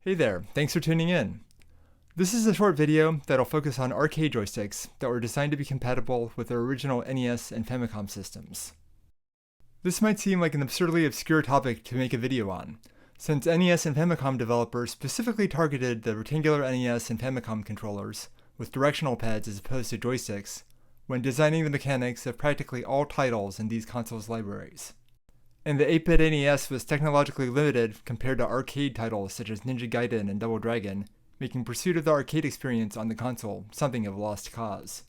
Hey there, thanks for tuning in. This is a short video that'll focus on arcade joysticks that were designed to be compatible with their original NES and Famicom systems. This might seem like an absurdly obscure topic to make a video on, since NES and Famicom developers specifically targeted the rectangular NES and Famicom controllers with directional pads as opposed to joysticks when designing the mechanics of practically all titles in these consoles' libraries. And the 8-bit NES was technologically limited compared to arcade titles such as Ninja Gaiden and Double Dragon, making pursuit of the arcade experience on the console something of a lost cause.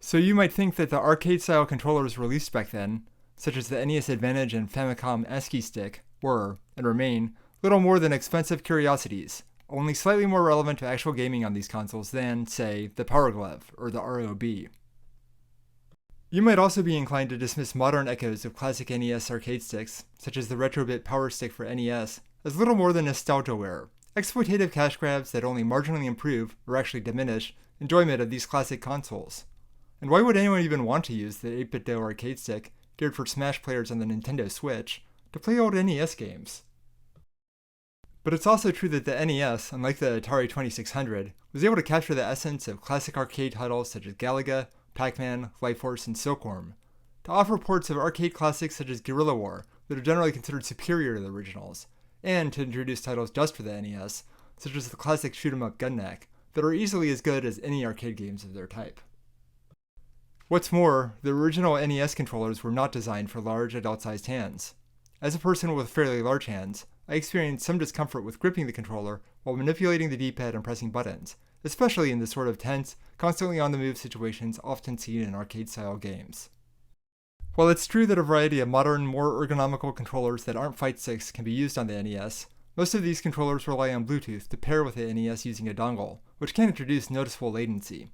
So you might think that the arcade-style controllers released back then, such as the NES Advantage and Famicom ASCII stick, were, and remain, little more than expensive curiosities, only slightly more relevant to actual gaming on these consoles than, say, the Power Glove or the ROB. You might also be inclined to dismiss modern echoes of classic NES arcade sticks, such as the Retrobit Power Stick for NES, as little more than nostalgia-ware, exploitative cash grabs that only marginally improve, or actually diminish, enjoyment of these classic consoles. And why would anyone even want to use the 8-bit-do arcade stick, geared for Smash players on the Nintendo Switch, to play old NES games? But it's also true that the NES, unlike the Atari 2600, was able to capture the essence of classic arcade titles such as Galaga, Pac-Man, Life Force, and Silkworm, to offer ports of arcade classics such as Guerrilla War that are generally considered superior to the originals, and to introduce titles just for the NES, such as the classic shoot-'em-up Gunneck, that are easily as good as any arcade games of their type. What's more, the original NES controllers were not designed for large adult-sized hands. As a person with fairly large hands, I experienced some discomfort with gripping the controller while manipulating the D-pad and pressing buttons, especially in the sort of tense, constantly on-the-move situations often seen in arcade-style games. While it's true that a variety of modern, more ergonomical controllers that aren't fight sticks can be used on the NES, most of these controllers rely on Bluetooth to pair with the NES using a dongle, which can introduce noticeable latency.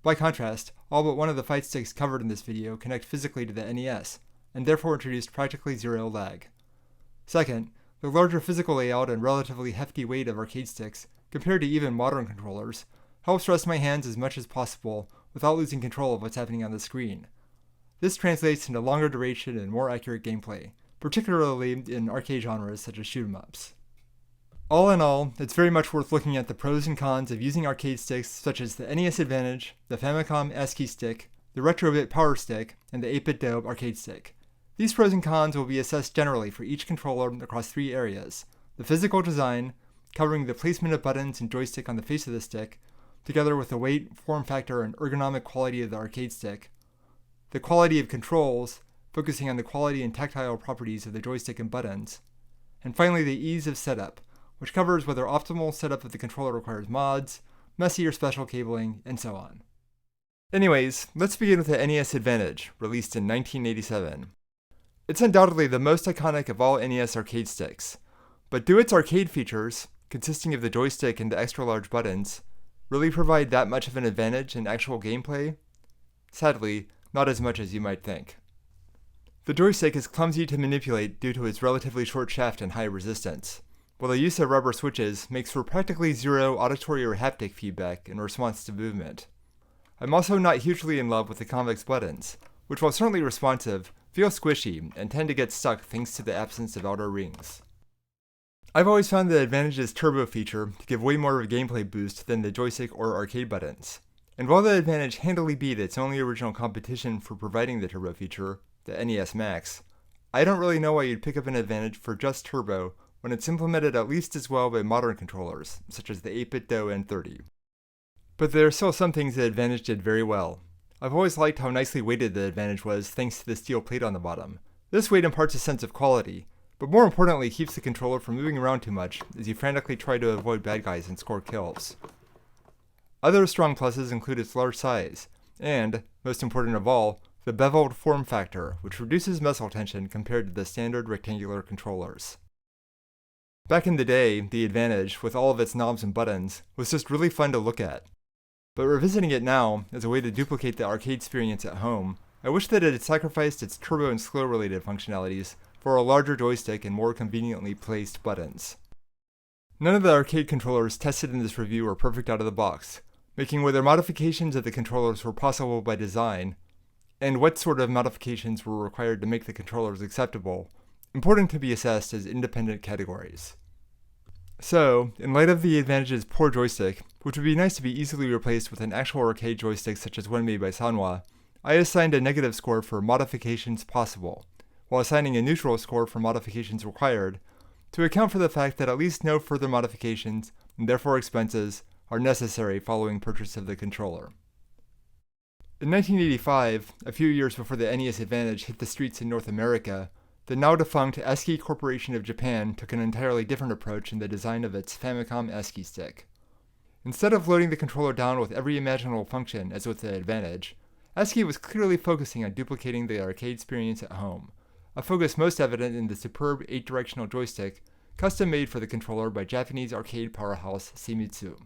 By contrast, all but one of the fight sticks covered in this video connect physically to the NES, and therefore introduced practically zero lag. Second, the larger physical layout and relatively hefty weight of arcade sticks, compared to even modern controllers, helps rest my hands as much as possible without losing control of what's happening on the screen. This translates into longer duration and more accurate gameplay, particularly in arcade genres such as shoot-'em-ups. All in all, it's very much worth looking at the pros and cons of using arcade sticks such as the NES Advantage, the Famicom ASCII stick, the Retrobit Power Stick, and the 8-bit-do arcade stick. These pros and cons will be assessed generally for each controller across three areas: the physical design, covering the placement of buttons and joystick on the face of the stick, together with the weight, form factor, and ergonomic quality of the arcade stick; the quality of controls, focusing on the quality and tactile properties of the joystick and buttons; and finally the ease of setup, which covers whether optimal setup of the controller requires mods, messy or special cabling, and so on. Anyways, let's begin with the NES Advantage, released in 1987. It's undoubtedly the most iconic of all NES arcade sticks, but do its arcade features, consisting of the joystick and the extra-large buttons, really provide that much of an advantage in actual gameplay? Sadly, not as much as you might think. The joystick is clumsy to manipulate due to its relatively short shaft and high resistance, while the use of rubber switches makes for practically zero auditory or haptic feedback in response to movement. I'm also not hugely in love with the convex buttons, which while certainly responsive, feel squishy and tend to get stuck thanks to the absence of outer rings. I've always found the Advantage's turbo feature to give way more of a gameplay boost than the joystick or arcade buttons. And while the Advantage handily beat its only original competition for providing the turbo feature, the NES Max, I don't really know why you'd pick up an Advantage for just turbo when it's implemented at least as well by modern controllers, such as the 8-bit-do N30. But there are still some things the Advantage did very well. I've always liked how nicely weighted the Advantage was thanks to the steel plate on the bottom. This weight imparts a sense of quality, but more importantly keeps the controller from moving around too much as you frantically try to avoid bad guys and score kills. Other strong pluses include its large size, and, most important of all, the beveled form factor, which reduces muscle tension compared to the standard rectangular controllers. Back in the day, the Advantage, with all of its knobs and buttons, was just really fun to look at. But revisiting it now, as a way to duplicate the arcade experience at home, I wish that it had sacrificed its turbo and slow related functionalities for a larger joystick and more conveniently placed buttons. None of the arcade controllers tested in this review were perfect out of the box, making whether modifications of the controllers were possible by design, and what sort of modifications were required to make the controllers acceptable, important to be assessed as independent categories. So, in light of the Advantage's poor joystick, which would be nice to be easily replaced with an actual arcade joystick such as one made by Sanwa, I assigned a negative score for modifications possible, while assigning a neutral score for modifications required, to account for the fact that at least no further modifications, and therefore expenses, are necessary following purchase of the controller. In 1985, a few years before the NES Advantage hit the streets in North America, the now defunct ASCII Corporation of Japan took an entirely different approach in the design of its Famicom ASCII stick. Instead of loading the controller down with every imaginable function as with the Advantage, ASCII was clearly focusing on duplicating the arcade experience at home, a focus most evident in the superb 8-directional joystick custom made for the controller by Japanese arcade powerhouse Seimitsu.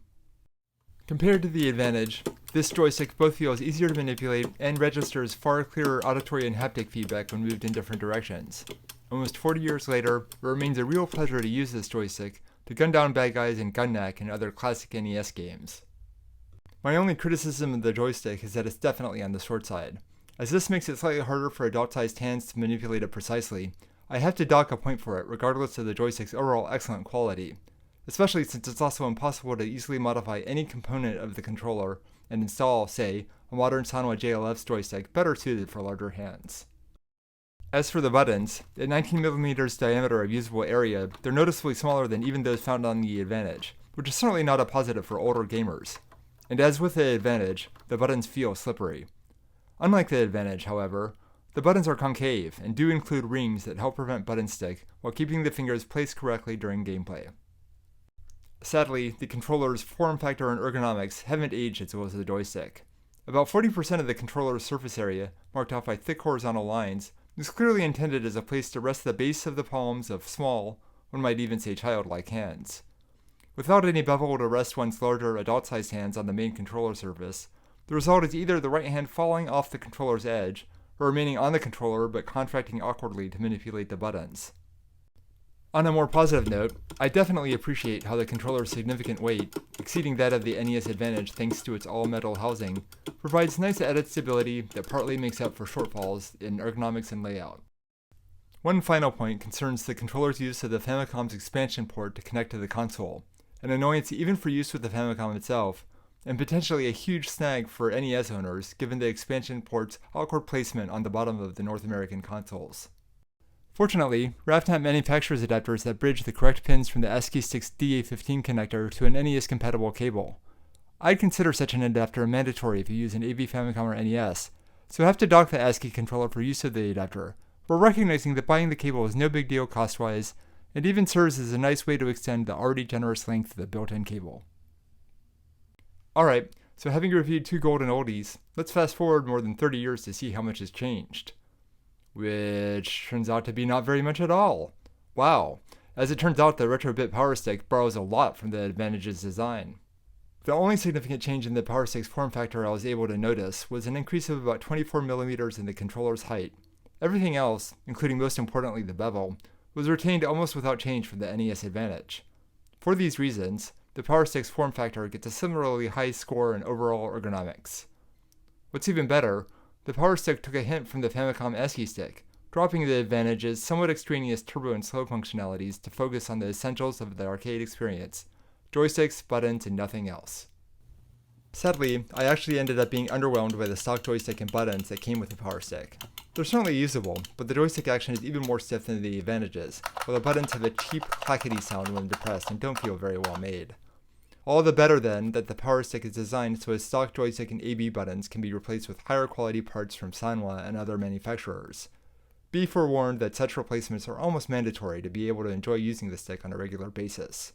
Compared to the Advantage, this joystick both feels easier to manipulate and registers far clearer auditory and haptic feedback when moved in different directions. Almost 40 years later, it remains a real pleasure to use this joystick to gun down bad guys in Gun-Knack and other classic NES games. My only criticism of the joystick is that it's definitely on the short side. As this makes it slightly harder for adult-sized hands to manipulate it precisely, I have to dock a point for it regardless of the joystick's overall excellent quality, especially since it's also impossible to easily modify any component of the controller and install, say, a modern Sanwa JLF's joystick better suited for larger hands. As for the buttons, at 19mm diameter of usable area, they're noticeably smaller than even those found on the Advantage, which is certainly not a positive for older gamers. And as with the Advantage, the buttons feel slippery. Unlike the Advantage, however, the buttons are concave and do include rings that help prevent button stick while keeping the fingers placed correctly during gameplay. Sadly, the controller's form factor and ergonomics haven't aged as well as the joystick. About 40% of the controller's surface area, marked off by thick horizontal lines, is clearly intended as a place to rest the base of the palms of small, one might even say childlike hands. Without any bevel to rest one's larger adult-sized hands on the main controller surface, the result is either the right hand falling off the controller's edge, or remaining on the controller but contracting awkwardly to manipulate the buttons. On a more positive note, I definitely appreciate how the controller's significant weight, exceeding that of the NES Advantage thanks to its all-metal housing, provides nice added stability that partly makes up for shortfalls in ergonomics and layout. One final point concerns the controller's use of the Famicom's expansion port to connect to the console, an annoyance even for use with the Famicom itself, and potentially a huge snag for NES owners given the expansion port's awkward placement on the bottom of the North American consoles. Fortunately, RAFNAT manufactures adapters that bridge the correct pins from the ASCII Stick's DA15 connector to an NES-compatible cable. I'd consider such an adapter mandatory if you use an AV Famicom or NES, so have to dock the ASCII controller for use of the adapter, while recognizing that buying the cable is no big deal cost-wise, and even serves as a nice way to extend the already generous length of the built-in cable. Alright, so having reviewed two golden oldies, let's fast forward more than 30 years to see how much has changed. Which turns out to be not very much at all. Wow. As it turns out, the Retrobit Power Stick borrows a lot from the Advantage's design. The only significant change in the Power Stick's form factor I was able to notice was an increase of about 24mm in the controller's height. Everything else, including most importantly the bevel, was retained almost without change from the NES Advantage. For these reasons, the Power Stick's form factor gets a similarly high score in overall ergonomics. What's even better, the Power Stick took a hint from the Famicom ASCII Stick, dropping the Advantage's somewhat extraneous turbo and slow functionalities to focus on the essentials of the arcade experience: joysticks, buttons, and nothing else. Sadly, I actually ended up being underwhelmed by the stock joystick and buttons that came with the Power Stick. They're certainly usable, but the joystick action is even more stiff than the Advantage's, while the buttons have a cheap clackety sound when depressed and don't feel very well made. All the better then that the Power Stick is designed so its stock joystick and AB buttons can be replaced with higher quality parts from Sanwa and other manufacturers. Be forewarned that such replacements are almost mandatory to be able to enjoy using the stick on a regular basis.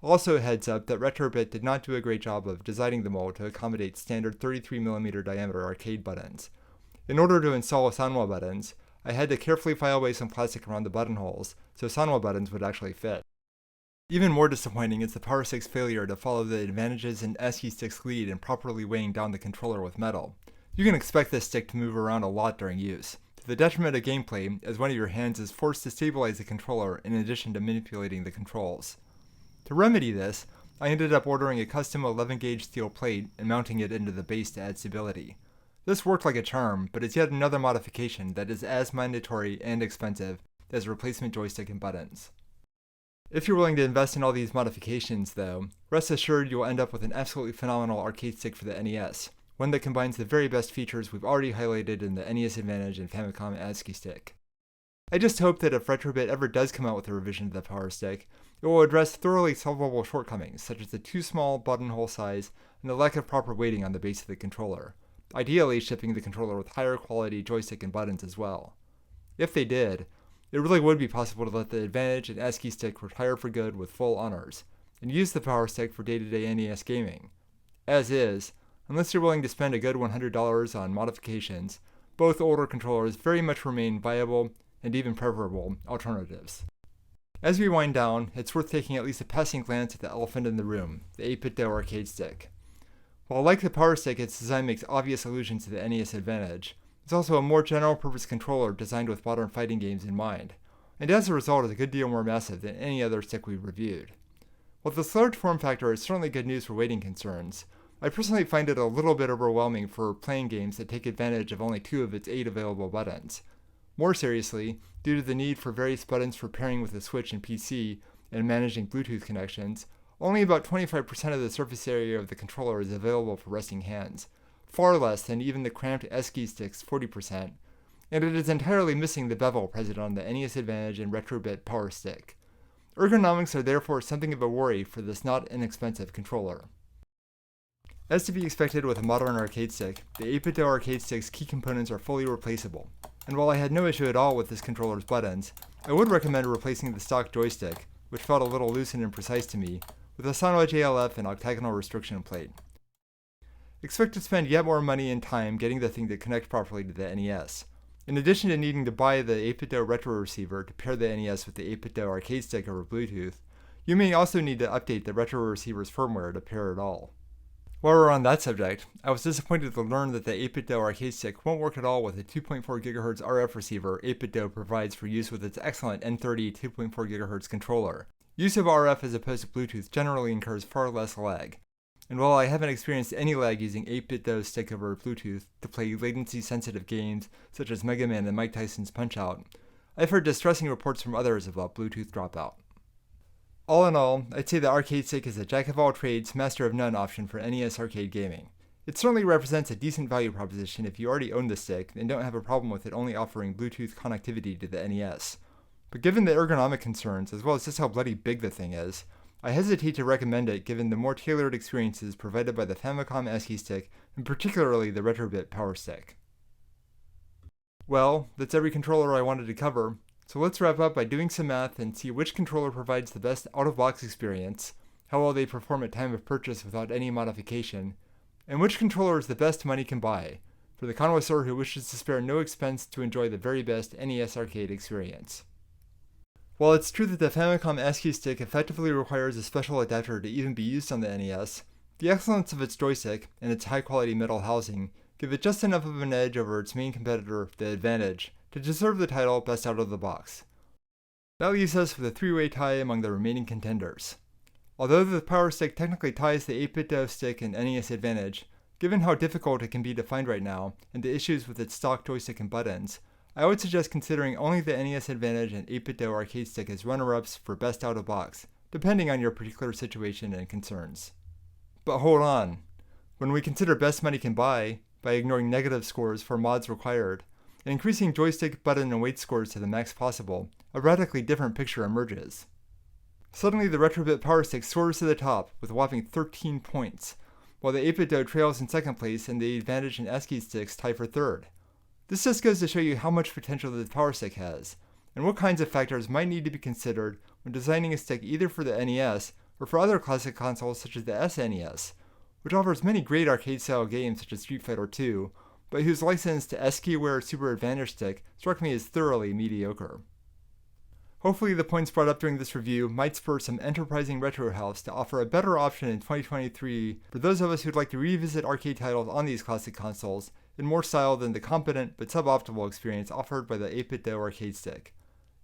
Also a heads up that Retrobit did not do a great job of designing the mold to accommodate standard 33mm diameter arcade buttons. In order to install Sanwa buttons, I had to carefully file away some plastic around the buttonholes so Sanwa buttons would actually fit. Even more disappointing is the Power Stick's failure to follow the Advantage's and ASCII Stick's lead in properly weighing down the controller with metal. You can expect this stick to move around a lot during use, to the detriment of gameplay as one of your hands is forced to stabilize the controller in addition to manipulating the controls. To remedy this, I ended up ordering a custom 11-gauge steel plate and mounting it into the base to add stability. This worked like a charm, but it's yet another modification that is as mandatory and expensive as replacement joystick and buttons. If you're willing to invest in all these modifications, though, rest assured you'll end up with an absolutely phenomenal arcade stick for the NES, one that combines the very best features we've already highlighted in the NES Advantage and Famicom ASCII stick. I just hope that if Retrobit ever does come out with a revision of the Power Stick, it will address thoroughly solvable shortcomings such as the too small buttonhole size and the lack of proper weighting on the base of the controller, ideally shipping the controller with higher quality joystick and buttons as well. If they did, it really would be possible to let the Advantage and ASCII stick retire for good with full honors, and use the Power Stick for day-to-day NES gaming. As is, unless you're willing to spend a good $100 on modifications, both older controllers very much remain viable and even preferable alternatives. As we wind down, it's worth taking at least a passing glance at the elephant in the room, the 8-bit DOE arcade stick. While like the Power Stick, its design makes obvious allusions to the NES Advantage, it's also a more general-purpose controller designed with modern fighting games in mind, and as a result is a good deal more massive than any other stick we've reviewed. While this large form factor is certainly good news for weighting concerns, I personally find it a little bit overwhelming for playing games that take advantage of only 2 of its 8 available buttons. More seriously, due to the need for various buttons for pairing with the Switch and PC and managing Bluetooth connections, only about 25% of the surface area of the controller is available for resting hands, far less than even the cramped ASCII stick's 40%, and it is entirely missing the bevel present on the NES Advantage and Retrobit Power Stick. Ergonomics are therefore something of a worry for this not inexpensive controller. As to be expected with a modern arcade stick, the 8-bit DOE arcade stick's key components are fully replaceable, and while I had no issue at all with this controller's buttons, I would recommend replacing the stock joystick, which felt a little loose and imprecise to me, with a Sonoedge ALF and octagonal restriction plate. Expect to spend yet more money and time getting the thing to connect properly to the NES. In addition to needing to buy the 8-bit DOE retro receiver to pair the NES with the 8-bit DOE arcade stick over Bluetooth, you may also need to update the retro receiver's firmware to pair it all. While we're on that subject, I was disappointed to learn that the 8-bit DOE arcade stick won't work at all with the 2.4 GHz RF receiver 8-bit DOE provides for use with its excellent N30 2.4 GHz controller. Use of RF as opposed to Bluetooth generally incurs far less lag. And while I haven't experienced any lag using 8-bit DOE stick over Bluetooth to play latency-sensitive games such as Mega Man and Mike Tyson's Punch-Out!, I've heard distressing reports from others about Bluetooth dropout. All in all, I'd say the arcade stick is a jack-of-all-trades, master-of-none option for NES arcade gaming. It certainly represents a decent value proposition if you already own the stick and don't have a problem with it only offering Bluetooth connectivity to the NES. But given the ergonomic concerns, as well as just how bloody big the thing is, I hesitate to recommend it given the more tailored experiences provided by the Famicom ASCII stick and particularly the Retrobit Power Stick. Well, that's every controller I wanted to cover, so let's wrap up by doing some math and see which controller provides the best out-of-box experience, how well they perform at time of purchase without any modification, and which controller is the best money can buy, for the connoisseur who wishes to spare no expense to enjoy the very best NES arcade experience. While it's true that the Famicom ASCII stick effectively requires a special adapter to even be used on the NES, the excellence of its joystick and its high-quality metal housing give it just enough of an edge over its main competitor, the Advantage, to deserve the title Best Out of the Box. That leaves us with a 3-way tie among the remaining contenders. Although the Power Stick technically ties the 8-bit DOE stick and NES Advantage, given how difficult it can be to find right now and the issues with its stock joystick and buttons, I would suggest considering only the NES Advantage and 8-bit DOE arcade stick as runner-ups for best out of box, depending on your particular situation and concerns. But hold on. When we consider best money can buy, by ignoring negative scores for mods required, and increasing joystick, button, and weight scores to the max possible, a radically different picture emerges. Suddenly the Retrobit Power Stick soars to the top with a whopping 13 points, while the 8-bit DOE trails in second place and the Advantage and ASCII sticks tie for third. This just goes to show you how much potential the Power Stick has, and what kinds of factors might need to be considered when designing a stick either for the NES or for other classic consoles such as the SNES, which offers many great arcade-style games such as Street Fighter II, but whose license to ASCII-aware Super Advantage stick struck me as thoroughly mediocre. Hopefully the points brought up during this review might spur some enterprising retro house to offer a better option in 2023 for those of us who'd like to revisit arcade titles on these classic consoles in more style than the competent but suboptimal experience offered by the 8-bit DOE arcade stick.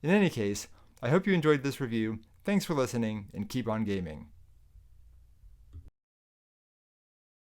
In any case, I hope you enjoyed this review, thanks for listening, and keep on gaming.